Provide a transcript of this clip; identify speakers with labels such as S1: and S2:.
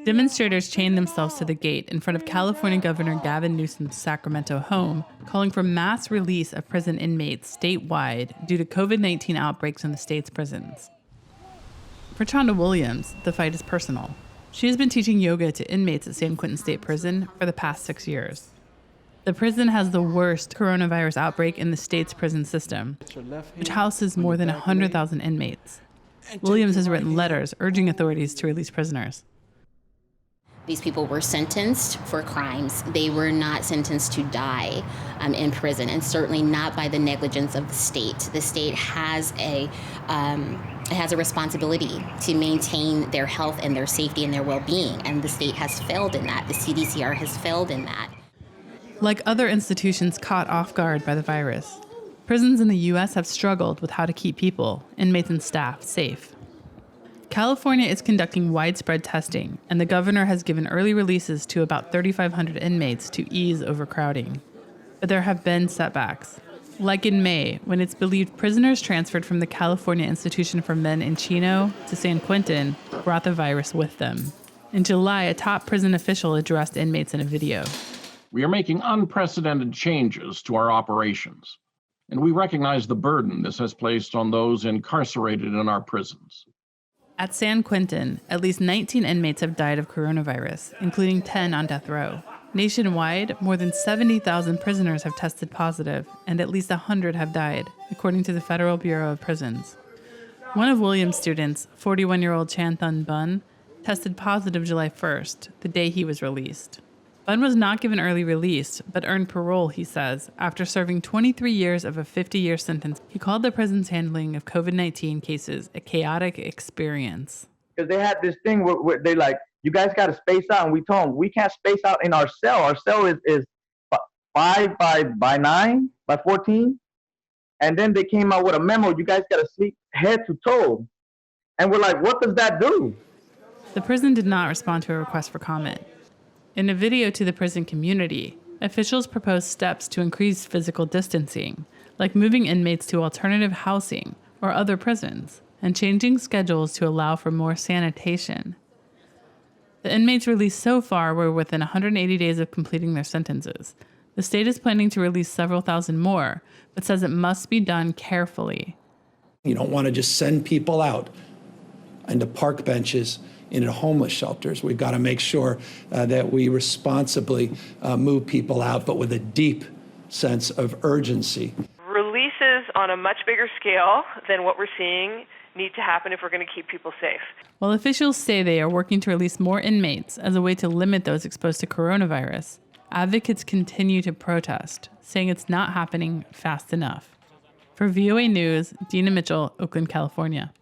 S1: Demonstrators chained themselves to the gate in front of California Governor Gavin Newsom's Sacramento home, calling for mass release of prison inmates statewide due to COVID-19 outbreaks in the state's prisons. For Chanda Williams, the fight is personal. She has been teaching yoga to inmates at San Quentin State Prison for the past 6 years. The prison has the worst coronavirus outbreak in the state's prison system, which houses more than 100,000 inmates. Williams has written letters urging authorities to release prisoners.
S2: These people were sentenced for crimes. They were not sentenced to die in prison, and certainly not by the negligence of the state. The state has a responsibility to maintain their health and their safety and their well-being, and the state has failed in that. The CDCR has failed in that.
S1: Like other institutions caught off guard by the virus, prisons in the U.S. have struggled with how to keep people, inmates and staff, safe. California is conducting widespread testing, and the governor has given early releases to about 3,500 inmates to ease overcrowding. But there have been setbacks. Like in May, when it's believed prisoners transferred from the California Institution for Men in Chino to San Quentin brought the virus with them. In July, a top prison official addressed inmates in a video.
S3: We are making unprecedented changes to our operations, and we recognize the burden this has placed on those incarcerated in our prisons.
S1: At San Quentin, at least 19 inmates have died of coronavirus, including 10 on death row. Nationwide, more than 70,000 prisoners have tested positive, and at least 100 have died, according to the Federal Bureau of Prisons. One of Williams' students, 41-year-old Chanthun Bun, tested positive July 1st, the day he was released. Bun was not given early release, but earned parole, he says, after serving 23 years of a 50-year sentence. He called the prison's handling of COVID-19 cases a chaotic experience.
S4: Because they had this thing where they like, you guys got to space out, and we told them, we can't space out in our cell. Our cell is 5 by 9 by 14. And then they came out with a memo, you guys got to sleep head to toe. And we're like, what does that do?
S1: The prison did not respond to a request for comment. In a video to the prison community, officials proposed steps to increase physical distancing, like moving inmates to alternative housing or other prisons, and changing schedules to allow for more sanitation. The inmates released so far were within 180 days of completing their sentences. The state is planning to release several thousand more, but says it must be done carefully.
S5: You don't want to just send people out into park benches, into homeless shelters. We've got to make sure that we responsibly move people out, but with a deep sense of urgency.
S6: Releases on a much bigger scale than what we're seeing need to happen if we're going to keep people safe.
S1: While officials say they are working to release more inmates as a way to limit those exposed to coronavirus, advocates continue to protest, saying it's not happening fast enough. For VOA News, Dina Mitchell, Oakland, California.